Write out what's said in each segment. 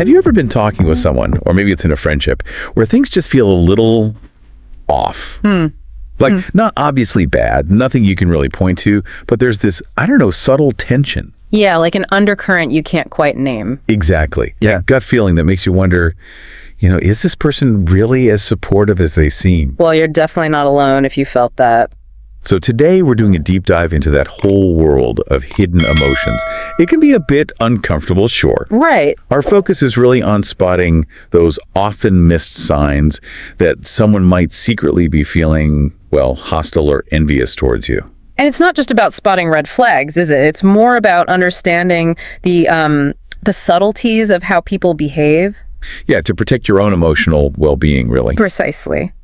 Have you ever been talking with someone, or maybe it's in a friendship, where things just feel a little off? Like, not obviously bad, nothing you can really point to, but there's this, I don't know, subtle tension. Yeah, like an undercurrent you can't quite name. Exactly. Yeah. Gut feeling that makes you wonder, is this person really as supportive as they seem? Well, you're definitely not alone if you felt that. So today we're doing a deep dive into that whole world of hidden emotions. It can be a bit uncomfortable, sure. Right. Our focus is really on spotting those often missed signs that someone might secretly be feeling, well, hostile or envious towards you. And it's not just about spotting red flags, is it? It's more about understanding the subtleties of how people behave. Yeah, to protect your own emotional well-being, really. Precisely.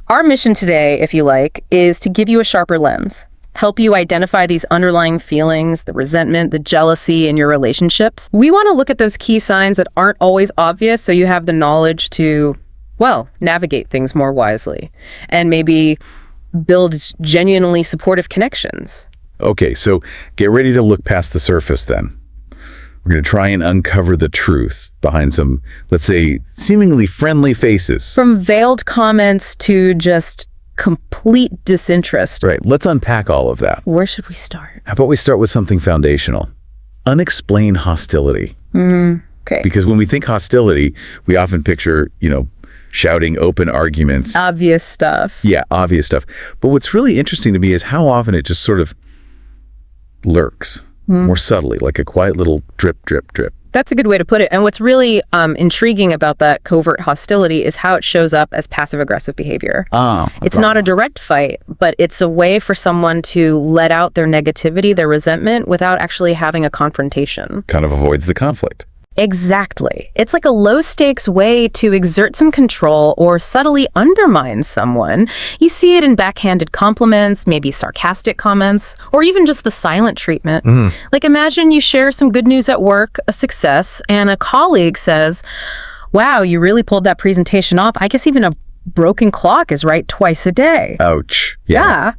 Our mission today, if you like, is to give you a sharper lens, help you identify these underlying feelings, the resentment, the jealousy in your relationships. We want to look at those key signs that aren't always obvious so you have the knowledge to, well, navigate things more wisely and maybe build genuinely supportive connections. Okay, so get ready to look past the surface then. We're going to try and uncover the truth behind some, let's say, seemingly friendly faces. From veiled comments to just complete disinterest. Right, let's unpack all of that. Where should we start? How about we start with something foundational? Unexplained hostility. Okay. Because when we think hostility, we often picture, shouting open arguments. Obvious stuff. Yeah, obvious stuff. But what's really interesting to me is how often it just sort of lurks. More subtly, like a quiet little drip, drip, drip. That's a good way to put it. And what's really intriguing about that covert hostility is how it shows up as passive-aggressive behavior. It's not a direct fight, but it's a way for someone to let out their negativity, their resentment, without actually having a confrontation. Kind of avoids the conflict. Exactly. It's like a low-stakes way to exert some control or subtly undermine someone. You see it in backhanded compliments, maybe sarcastic comments, or even just the silent treatment. Like, imagine you share some good news at work, a success, and a colleague says, "Wow, you really pulled that presentation off. I guess even a broken clock is right twice a day." Ouch. Yeah.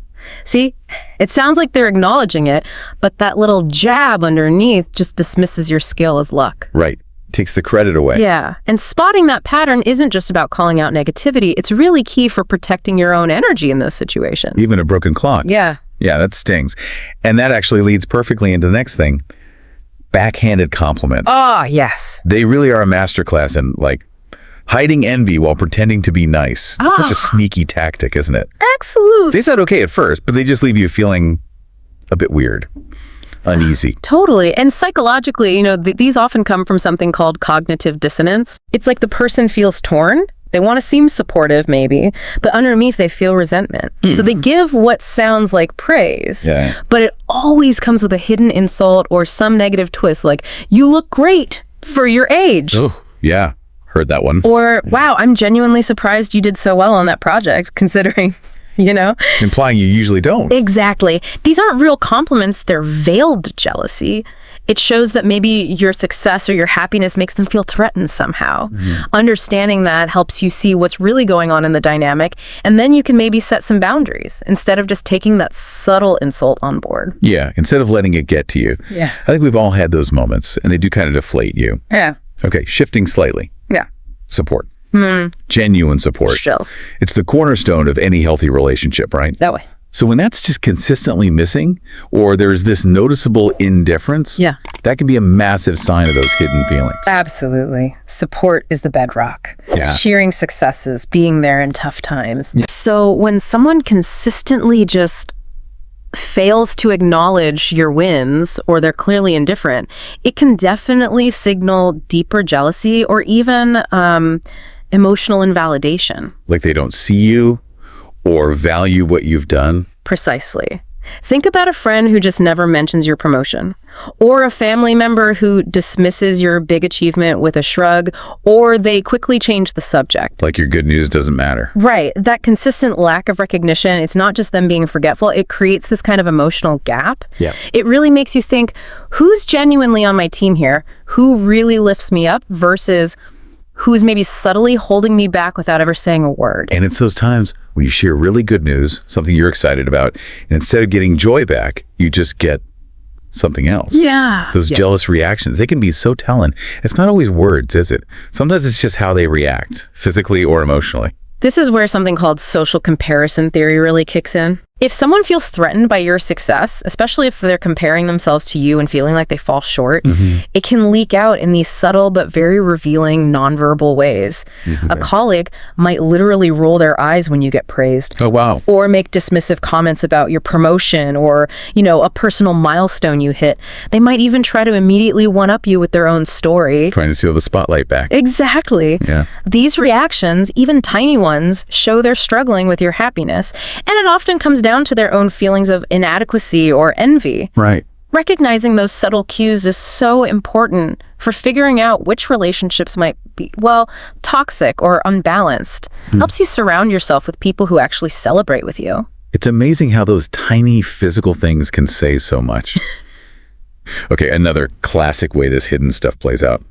See, it sounds like they're acknowledging it, but that little jab underneath just dismisses your skill as luck. Right. Takes the credit away. Yeah. And spotting that pattern isn't just about calling out negativity. It's really key for protecting your own energy in those situations. Even a broken clock. Yeah. Yeah, that stings. And that actually leads perfectly into the next thing. Backhanded compliments. Ah, yes. They really are a masterclass in, hiding envy while pretending to be nice. It's such a sneaky tactic, isn't it? Absolutely. They sound okay at first, but they just leave you feeling a bit weird, uneasy. Totally. And psychologically, these often come from something called cognitive dissonance. It's like the person feels torn. They want to seem supportive, maybe, but underneath they feel resentment. So they give what sounds like praise, but it always comes with a hidden insult or some negative twist, like, "You look great for your age." Oh, yeah. Heard that one. Or, "Wow, I'm genuinely surprised you did so well on that project, considering," Implying you usually don't. Exactly. These aren't real compliments, they're veiled jealousy. It shows that maybe your success or your happiness makes them feel threatened somehow. Understanding that helps you see what's really going on in the dynamic, and then you can maybe set some boundaries instead of just taking that subtle insult on board. Yeah, instead of letting it get to you. Yeah. I think we've all had those moments, and they do kind of deflate you. Yeah. Okay, shifting slightly. Yeah. Support. Genuine support. Sure. It's the cornerstone of any healthy relationship, right? That way. So when that's just consistently missing, or there's this noticeable indifference, that can be a massive sign of those hidden feelings. Absolutely. Support is the bedrock. Yeah. Cheering successes, being there in tough times. So when someone consistently just fails to acknowledge your wins, or they're clearly indifferent, it can definitely signal deeper jealousy or even emotional invalidation. Like they don't see you or value what you've done. Precisely. Think about a friend who just never mentions your promotion, or a family member who dismisses your big achievement with a shrug, or they quickly change the subject. Like your good news doesn't matter. Right. That consistent lack of recognition, it's not just them being forgetful, it creates this kind of emotional gap. Yeah. It really makes you think, who's genuinely on my team here? Who really lifts me up versus who's maybe subtly holding me back without ever saying a word? And it's those times when you share really good news, something you're excited about, and instead of getting joy back, you just get something else. Yeah. Those jealous reactions, they can be so telling. It's not always words, is it? Sometimes it's just how they react, physically or emotionally. This is where something called social comparison theory really kicks in. If someone feels threatened by your success, especially if they're comparing themselves to you and feeling like they fall short, it can leak out in these subtle but very revealing nonverbal ways. A colleague might literally roll their eyes when you get praised. Oh, wow. Or make dismissive comments about your promotion or, a personal milestone you hit. They might even try to immediately one-up you with their own story. Trying to steal the spotlight back. Exactly. Yeah. These reactions, even tiny ones, show they're struggling with your happiness, and it often comes down to their own feelings of inadequacy or envy. Right. Recognizing those subtle cues is so important for figuring out which relationships might be, toxic or unbalanced. Helps you surround yourself with people who actually celebrate with you. It's amazing how those tiny physical things can say so much. Okay, another classic way this hidden stuff plays out.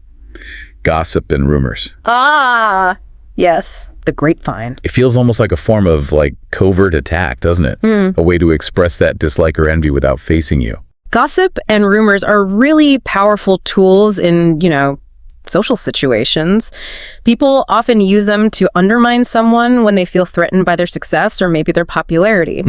Gossip and rumors. Ah, yes. The grapevine. It feels almost like a form of covert attack, doesn't it? A way to express that dislike or envy without facing you. Gossip and rumors are really powerful tools in, social situations. People often use them to undermine someone when they feel threatened by their success or maybe their popularity.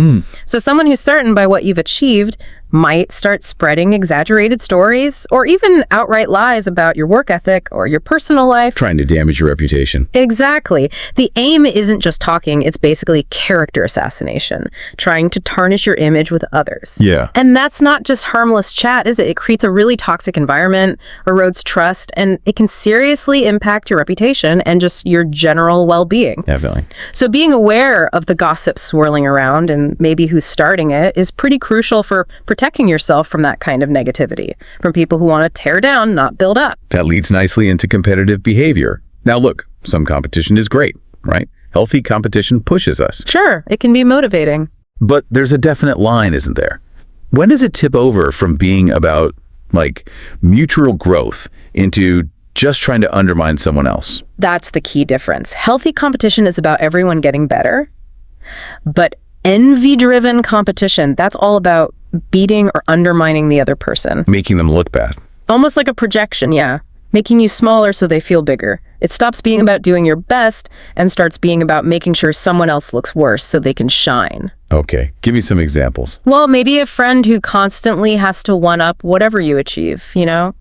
So someone who's threatened by what you've achieved might start spreading exaggerated stories or even outright lies about your work ethic or your personal life. Trying to damage your reputation. Exactly. The aim isn't just talking, it's basically character assassination, trying to tarnish your image with others. Yeah. And that's not just harmless chat, is it? It creates a really toxic environment, erodes trust, and it can seriously impact your reputation and just your general well-being. Definitely. So being aware of the gossip swirling around and maybe who's starting it is pretty crucial for protecting yourself from that kind of negativity, from people who want to tear down, not build up. That leads nicely into competitive behavior. Now look, some competition is great, right? Healthy competition pushes us. Sure, it can be motivating. But there's a definite line, isn't there? When does it tip over from being about mutual growth into just trying to undermine someone else? That's the key difference. Healthy competition is about everyone getting better, but envy-driven competition, that's all about beating or undermining the other person. Making them look bad. Almost like a projection, yeah. Making you smaller so they feel bigger. It stops being about doing your best and starts being about making sure someone else looks worse so they can shine. Okay, give me some examples. Well, maybe a friend who constantly has to one-up whatever you achieve,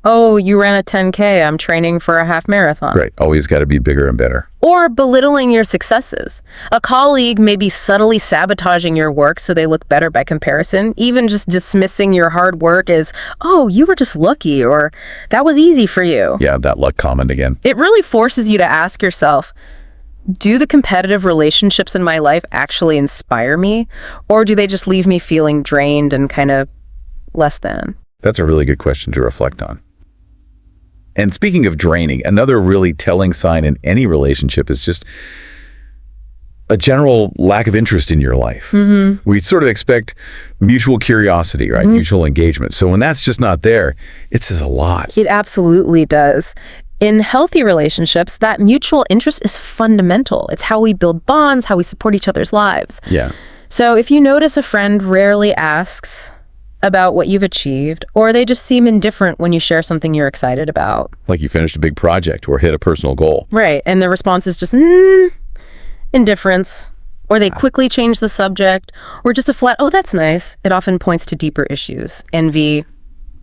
Oh, you ran a 10K, I'm training for a half marathon. Right, always got to be bigger and better. Or belittling your successes. A colleague may be subtly sabotaging your work so they look better by comparison, even just dismissing your hard work as, oh, you were just lucky, or that was easy for you. Yeah, that luck comment again. It really forces you to ask yourself, do the competitive relationships in my life actually inspire me, or do they just leave me feeling drained and kind of less than? That's a really good question to reflect on. And speaking of draining, another really telling sign in any relationship is just a general lack of interest in your life. We sort of expect mutual curiosity, right? Mutual engagement. So when that's just not there, it says a lot. It absolutely does. In healthy relationships, that mutual interest is fundamental. It's how we build bonds, how we support each other's lives. Yeah. So if you notice a friend rarely asks about what you've achieved, or they just seem indifferent when you share something you're excited about. Like you finished a big project or hit a personal goal. Right, and the response is just, indifference. Or they quickly change the subject, or just a flat, oh, that's nice. It often points to deeper issues, envy,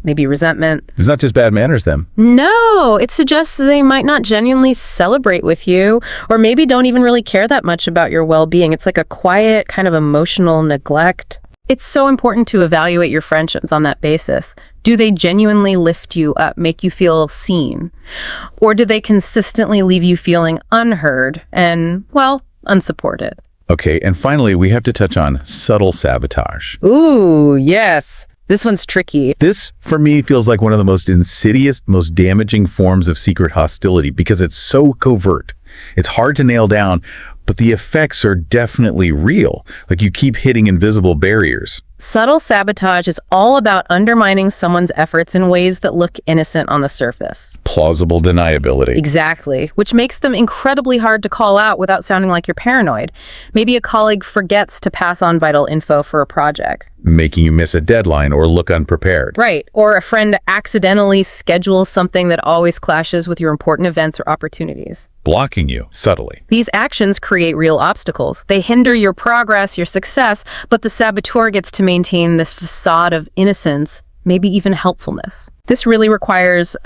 maybe resentment. It's not just bad manners then. No, it suggests they might not genuinely celebrate with you, or maybe don't even really care that much about your well-being. It's like a quiet kind of emotional neglect. It's so important to evaluate your friendships on that basis. Do they genuinely lift you up, make you feel seen? Or do they consistently leave you feeling unheard and, unsupported? Okay, and finally, we have to touch on subtle sabotage. Ooh, yes. This one's tricky. This, for me, feels like one of the most insidious, most damaging forms of secret hostility because it's so covert. It's hard to nail down, but the effects are definitely real. Like you keep hitting invisible barriers. Subtle sabotage is all about undermining someone's efforts in ways that look innocent on the surface. Plausible deniability. Exactly, which makes them incredibly hard to call out without sounding like you're paranoid. Maybe a colleague forgets to pass on vital info for a project. Making you miss a deadline or look unprepared. Right, or a friend accidentally schedules something that always clashes with your important events or opportunities. Blocking you subtly. These actions create real obstacles. They hinder your progress, your success, but the saboteur gets to maintain this facade of innocence, maybe even helpfulness. This really requires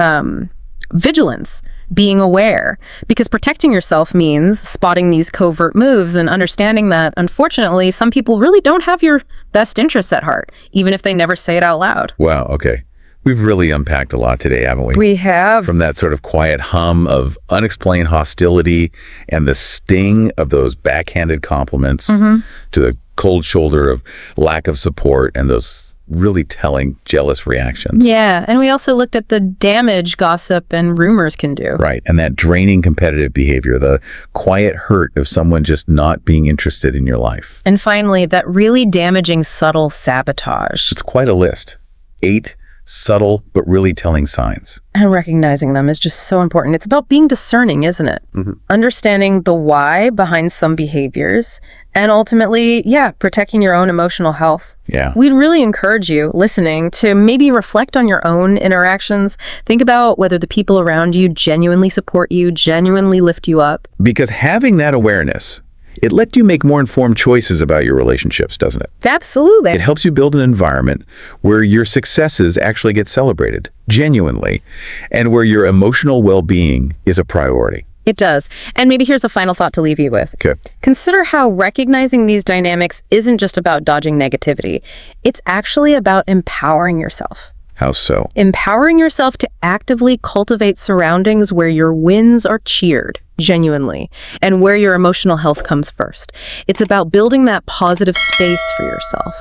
vigilance, being aware, because protecting yourself means spotting these covert moves and understanding that, unfortunately, some people really don't have your best interests at heart, even if they never say it out loud. Wow, okay. We've really unpacked a lot today, haven't we? We have. From that sort of quiet hum of unexplained hostility and the sting of those backhanded compliments to the cold shoulder of lack of support and those really telling jealous reactions. Yeah, and we also looked at the damage gossip and rumors can do. Right, and that draining competitive behavior, the quiet hurt of someone just not being interested in your life. And finally, that really damaging subtle sabotage. It's quite a list. 8 subtle but really telling signs. And recognizing them is just so important. It's about being discerning, isn't it? Understanding the why behind some behaviors and ultimately, protecting your own emotional health. Yeah. We'd really encourage you listening to maybe reflect on your own interactions. Think about whether the people around you genuinely support you, genuinely lift you up. Because having that awareness, it lets you make more informed choices about your relationships, doesn't it? Absolutely. It helps you build an environment where your successes actually get celebrated, genuinely, and where your emotional well-being is a priority. It does. And maybe here's a final thought to leave you with. Okay. Consider how recognizing these dynamics isn't just about dodging negativity. It's actually about empowering yourself. How so? Empowering yourself to actively cultivate surroundings where your wins are cheered, genuinely, and where your emotional health comes first. It's about building that positive space for yourself.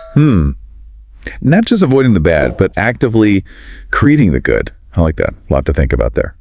Not just avoiding the bad, but actively creating the good. I like that. A lot to think about there.